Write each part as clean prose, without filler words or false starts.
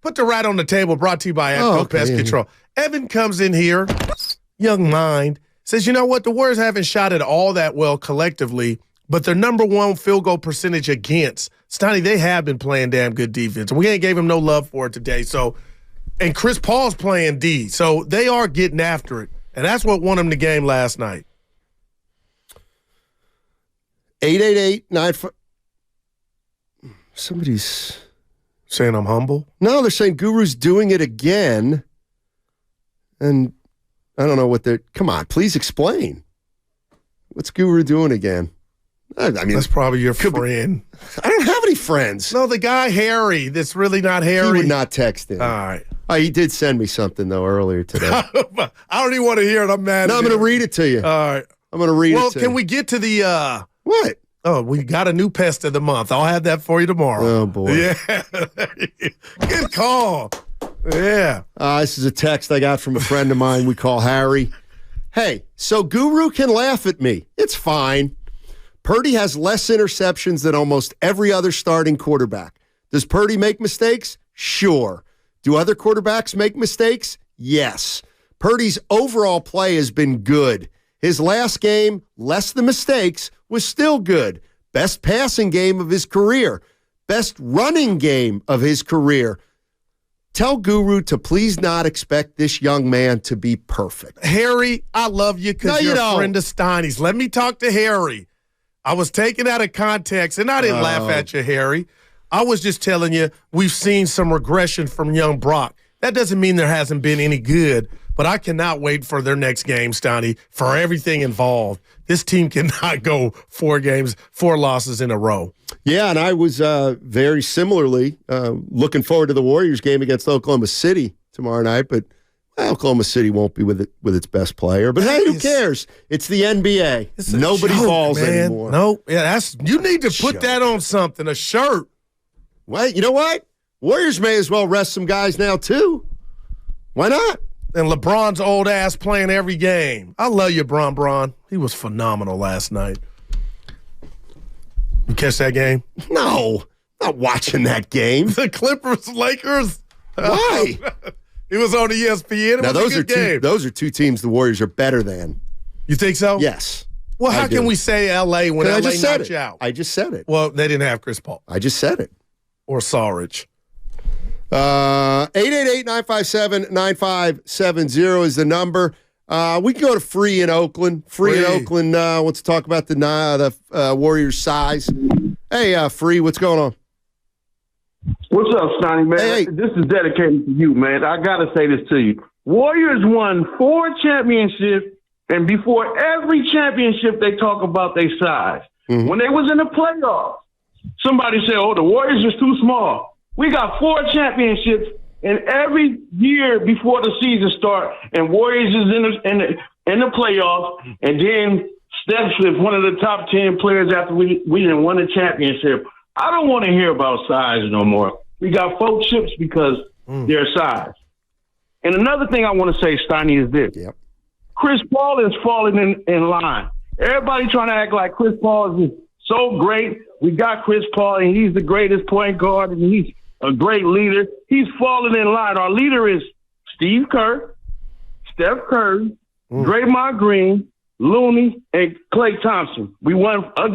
Put the rat on the table, brought to you by APCO Pest Control. Evan comes in here, young mind, says, you know what? The Warriors haven't shot it all that well collectively, but their number one field goal percentage against. Steiny, they have been playing damn good defense. We ain't gave him no love for it today. So, and Chris Paul's playing D. So they are getting after it. And that's what won them the game last night. 888-95. Somebody's saying I'm humble? No, they're saying Guru's doing it again. And I don't know what they're. Come on, please explain. What's Guru doing again? I mean, that's probably your friend. I don't have any friends. No, the guy Harry. That's really not Harry. He would not text him. All right. He did send me something though earlier today. I don't even want to hear it. I'm mad. No, I'm going to read it to you. All right. I'm going to read it. Well, to can you. we get to the what? Oh, we got a new pest of the month. I'll have that for you tomorrow. Oh boy. Yeah. Good call. Yeah. This is a text I got from a friend of mine we call Harry. Hey, so Guru can laugh at me. It's fine. Purdy has less interceptions than almost every other starting quarterback. Does Purdy make mistakes? Sure. Do other quarterbacks make mistakes? Yes. Purdy's overall play has been good. His last game, less the mistakes, was still good. Best passing game of his career. Best running game of his career. Tell Guru to please not expect this young man to be perfect. Harry, I love you because you're a friend of Steiny's. Let me talk to Harry. I was taken out of context, and I didn't laugh at you, Harry. I was just telling you we've seen some regression from young Brock. That doesn't mean there hasn't been any good, but I cannot wait for their next game, Steiny, for everything involved. This team cannot go 4 losses in a row. Yeah, and I was very similarly looking forward to the Warriors game against Oklahoma City tomorrow night, but Oklahoma City won't be with its best player. But hey, who cares? It's the NBA. Nobody falls anymore. No, yeah, you need to put that on something, a shirt. Well, you know what? Warriors may as well rest some guys now, too. Why not? And LeBron's old ass playing every game. I love you, Bron. He was phenomenal last night. You catch that game? No, not watching that game. The Clippers-Lakers? Why? It was on ESPN. It now, was a good game. Those are 2 teams the Warriors are better than. You think so? Yes. Well, how can we say L.A. when L.A. knocked you out? I just said it. Well, they didn't have Chris Paul. I just said it. Or Sarge. 888-957-9570 is the number. We can go to Free in Oakland. Free in Oakland wants to talk about the Warriors' size. Hey, Free, what's going on? What's up, Steiny, man? Hey. This is dedicated to you, man. I got to say this to you. Warriors won 4 championships, and before every championship, they talk about their size. Mm-hmm. When they was in the playoffs, somebody said, oh, the Warriors is too small. We got 4 championships, and every year before the season starts, and Warriors is in the playoffs, and then Steph is one of the top 10 players after we didn't win a championship. I don't want to hear about size no more. We got 4 chips because their size. And another thing I want to say, Steiny, is this. Yep. Chris Paul is falling in line. Everybody trying to act like Chris Paul is so great. We got Chris Paul, and he's the greatest point guard, and he's a great leader. He's falling in line. Our leader is Steve Kerr, Steph Curry, Draymond Green, Looney, and Klay Thompson. We won 4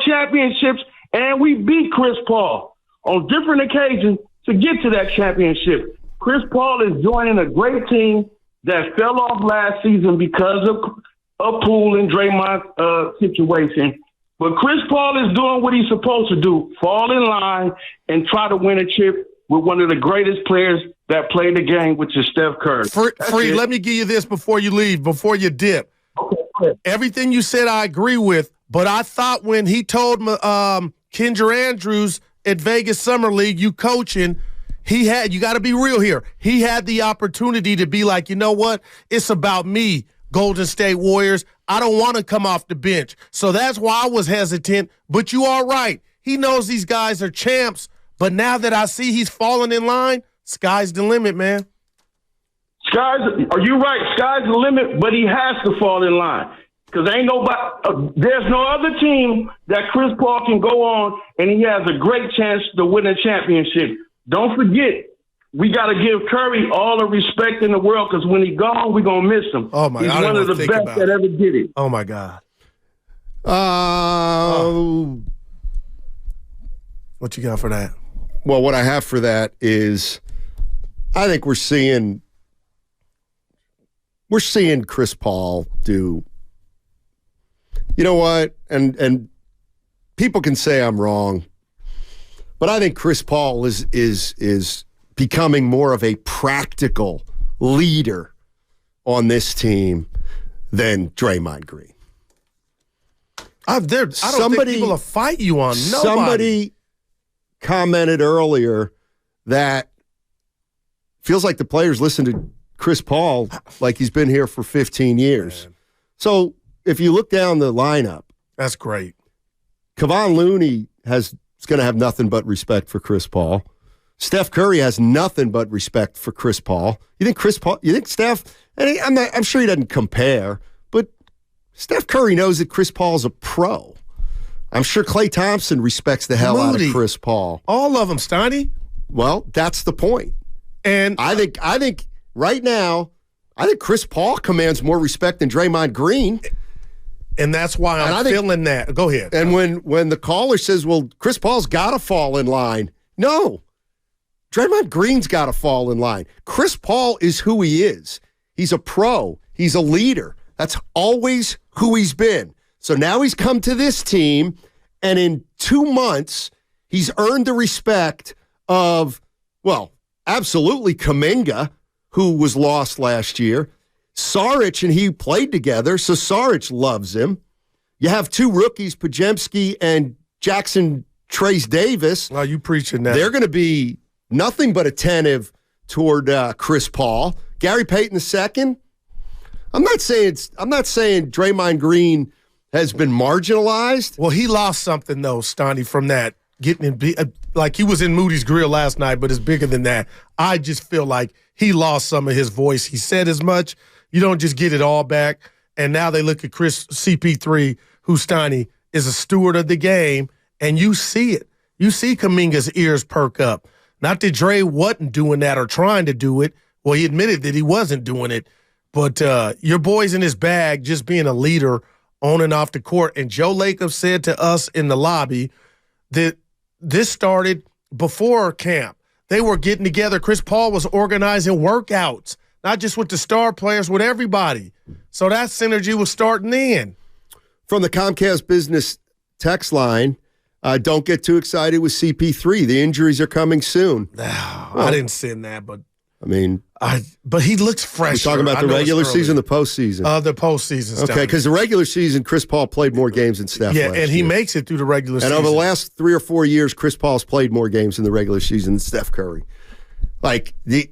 championships, and we beat Chris Paul on different occasions to get to that championship. Chris Paul is joining a great team that fell off last season because of Poole and Draymond situation. But Chris Paul is doing what he's supposed to do, fall in line and try to win a chip with one of the greatest players that played the game, which is Steph Curry. Free, let me give you this before you leave, before you dip. Okay. Everything you said I agree with, but I thought when he told Kendra Andrews at Vegas Summer League, you coaching, you got to be real here. He had the opportunity to be like, you know what? It's about me, Golden State Warriors. I don't want to come off the bench. So that's why I was hesitant, but you are right. He knows these guys are champs, but now that I see he's falling in line, sky's the limit, man. Are you right? Sky's the limit, but he has to fall in line. Because ain't nobody, there's no other team that Chris Paul can go on and he has a great chance to win a championship. Don't forget, we got to give Curry all the respect in the world because when he's gone, we're going to miss him. Oh, my God. He's one of the best that ever did it. Oh, my God. What you got for that? Well, what I have for that is I think we're seeing Chris Paul do, you know what? And people can say I'm wrong, but I think Chris Paul is becoming more of a practical leader on this team than Draymond Green. I don't think people will fight you on nobody. Somebody commented earlier that feels like the players listen to Chris Paul like he's been here for 15 years. Man. So if you look down the lineup, that's great. Kevon Looney is going to have nothing but respect for Chris Paul. Steph Curry has nothing but respect for Chris Paul. You think Steph, and I'm sure he doesn't compare, but Steph Curry knows that Chris Paul's a pro. I'm sure Klay Thompson respects the hell out of Chris Paul. All of them, Steiny. Well, that's the point. And I think right now, I think Chris Paul commands more respect than Draymond Green. And that's why I'm feeling that. Go ahead. And when the caller says, well, Chris Paul's got to fall in line. No. Draymond Green's got to fall in line. Chris Paul is who he is. He's a pro. He's a leader. That's always who he's been. So now he's come to this team, and in 2 months, he's earned the respect of, well, absolutely Kuminga, who was lost last year. Saric and he played together, so Saric loves him. You have 2 rookies, Podziemski and Jackson Trace Davis. Oh, you preaching that. They're going to be nothing but attentive toward Chris Paul. Gary Payton II. I'm not saying Draymond Green has been marginalized. Well, he lost something, though, Steiny, from that. Like he was in Moody's Grill last night, but it's bigger than that. I just feel like he lost some of his voice. He said as much. You don't just get it all back. And now they look at Chris CP3, who, Steiny, is a steward of the game, and you see it. You see Kuminga's ears perk up. Not that Dre wasn't doing that or trying to do it. Well, he admitted that he wasn't doing it. But your boy's in his bag, just being a leader on and off the court. And Joe Lacob said to us in the lobby that this started before camp. They were getting together. Chris Paul was organizing workouts, not just with the star players, with everybody. So that synergy was starting then. From the Comcast Business text line, don't get too excited with CP3. The injuries are coming soon. I didn't send that, but I mean, but he looks fresh. We're talking about the regular season, the postseason. The postseason. Okay, because the regular season, Chris Paul played more games than Steph. Yeah, and he makes it through the regular season. And over the last 3 or 4 years, Chris Paul's played more games in the regular season than Steph Curry. Like he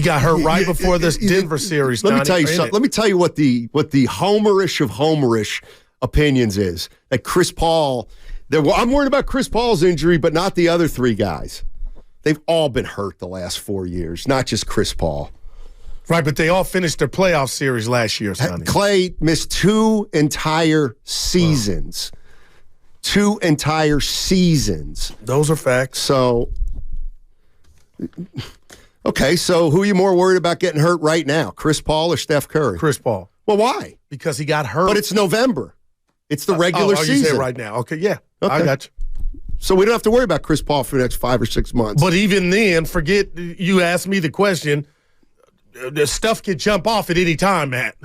got hurt right before this Denver series. Let me tell you something. Let me tell you what the homerish of homerish opinions is. That Chris Paul. I'm worried about Chris Paul's injury, but not the other 3 guys. They've all been hurt the last 4 years, not just Chris Paul. Right, but they all finished their playoff series last year, Sonny. Klay missed 2 entire seasons. Wow. 2 entire seasons. Those are facts. So, okay, so who are you more worried about getting hurt right now, Chris Paul or Steph Curry? Chris Paul. Well, why? Because he got hurt. But it's November. It's the regular season. You say right now. Okay, yeah. Okay. I got you. So we don't have to worry about Chris Paul for the next 5 or 6 months. But even then, forget you asked me the question. The stuff can jump off at any time, Matt.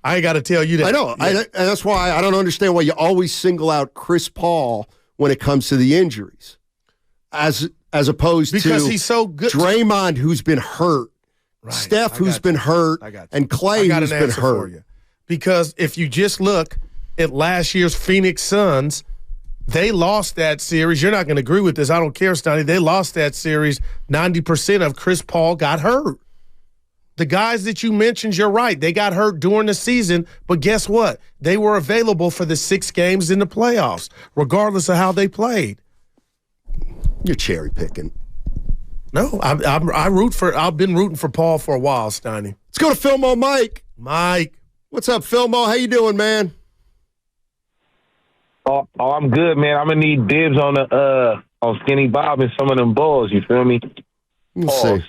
I ain't got to tell you that. I know. Yeah. And that's why I don't understand why you always single out Chris Paul when it comes to the injuries, as opposed because to he's so good. Draymond, who's been hurt, right. Steph, who's been hurt, and Klay, who's been hurt. Because if you just look at last year's Phoenix Suns, they lost that series. You're not going to agree with this. I don't care, Steiny. They lost that series. 90% of Chris Paul got hurt. The guys that you mentioned, you're right. They got hurt during the season, but guess what? They were available for the 6 games in the playoffs, regardless of how they played. You're cherry picking. No, I've been rooting for Paul for a while, Steiny. Let's go to Philmo Mike. Mike. What's up, Philmo? How you doing, man? Oh, I'm good, man. I'm gonna need dibs on Skinny Bob and some of them balls. You feel me? see.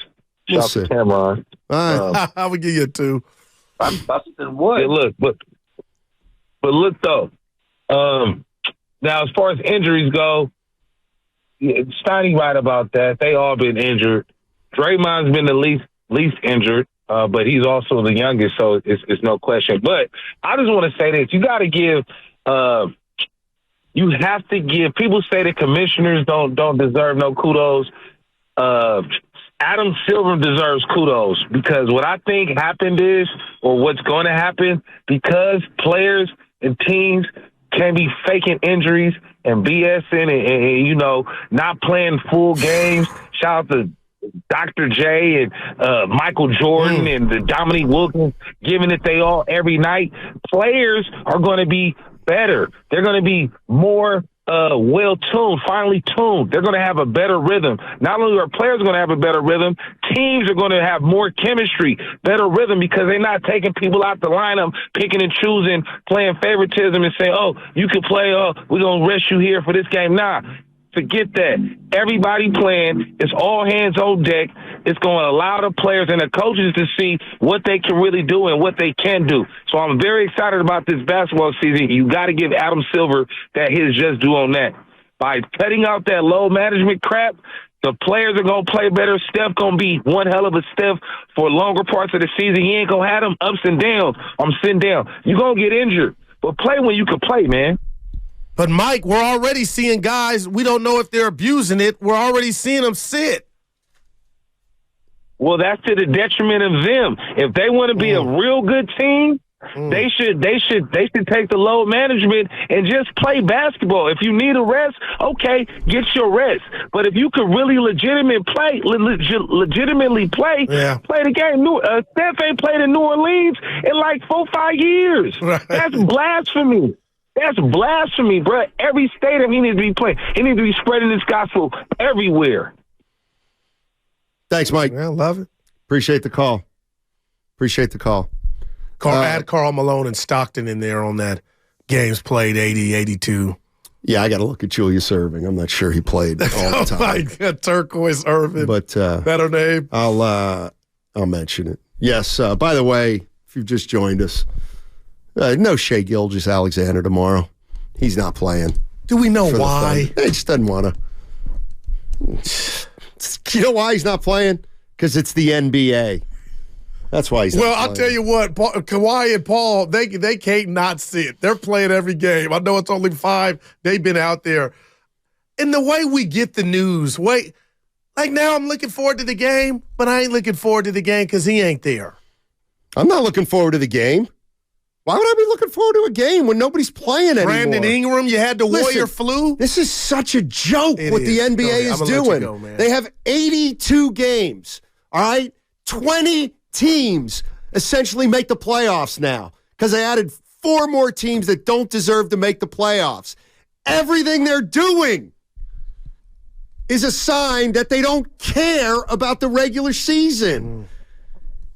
We'll Shout see. to Cameron. All right. I would give you a 2. I'm busting what? Yeah, look, but look though. Now as far as injuries go, Steiny right about that. They all been injured. Draymond's been the least injured, but he's also the youngest, so it's no question. But I just want to say this: you got to give. You have to give. People say the commissioners don't deserve no kudos. Adam Silver deserves kudos because what I think happened is, or what's going to happen, because players and teams can be faking injuries and BSing and you know, not playing full games. Shout out to Dr. J and Michael Jordan and the Dominique Wilkins giving it they all every night. Players are going to be better. They're going to be more well-tuned, finely tuned. They're going to have a better rhythm. Not only are players going to have a better rhythm, teams are going to have more chemistry, better rhythm, because they're not taking people out the lineup, picking and choosing, playing favoritism and saying, oh, you can play, we're going to rest you here for this game. Nah, forget that. Everybody playing. It's all hands on deck. It's going to allow the players and the coaches to see what they can really do and what they can do. So I'm very excited about this basketball season. You got to give Adam Silver that his just due on that. By cutting out that low management crap, the players are going to play better. Steph going to be one hell of a Steph for longer parts of the season. He ain't going to have them ups and downs. I'm sitting down. You're going to get injured. But play when you can play, man. But, Mike, we're already seeing guys, we don't know if they're abusing it. We're already seeing them sit. Well, that's to the detriment of them. If they want to be a real good team, they should take the load management and just play basketball. If you need a rest, okay, get your rest. But if you could really legitimately play, play the game. Steph ain't played in New Orleans in like 4-5 years. Right. That's blasphemy. That's blasphemy, bro. Every stadium he needs to be playing. He needs to be spreading this gospel everywhere. Thanks, Mike. Yeah, I love it. Appreciate the call. Add Karl Malone and Stockton in there on that games played 80, 82. Yeah, I got to look at Julius Erving. I'm not sure he played all the time. My God, Turquoise Irving. But better name. I'll mention it. Yes. By the way, if you've just joined us, no Shea Gilgeous-Alexander tomorrow. He's not playing. Do we know why? He just doesn't want to. You know why he's not playing? Because it's the NBA. That's why he's not playing. I'll tell you what, Kawhi and Paul, they can't not sit. They're playing every game. I know it's only 5. They've been out there. And the way we get the news, like now I'm looking forward to the game, but I ain't looking forward to the game because he ain't there. I'm not looking forward to the game. Why would I be looking forward to a game when nobody's playing anymore? Brandon Ingram, you had the Warrior flu. This is such a joke what the NBA is doing. They have 82 games, all right? 20 teams essentially make the playoffs now because they added 4 more teams that don't deserve to make the playoffs. Everything they're doing is a sign that they don't care about the regular season.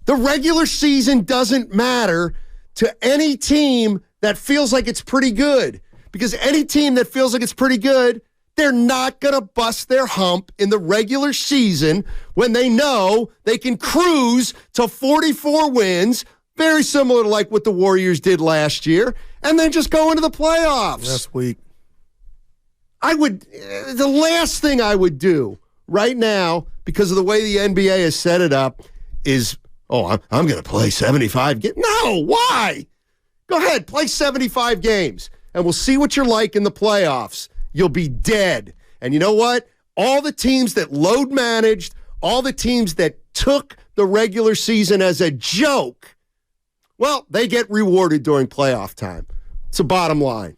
The regular season doesn't matter to any team that feels like it's pretty good. Because any team that feels like it's pretty good, they're not going to bust their hump in the regular season when they know they can cruise to 44 wins, very similar to like what the Warriors did last year, and then just go into the playoffs. That's weak. The last thing I would do right now, because of the way the NBA has set it up, is I'm going to play 75 games. No, why? Go ahead, play 75 games, and we'll see what you're like in the playoffs. You'll be dead. And you know what? All the teams that load managed, all the teams that took the regular season as a joke, well, they get rewarded during playoff time. It's the bottom line.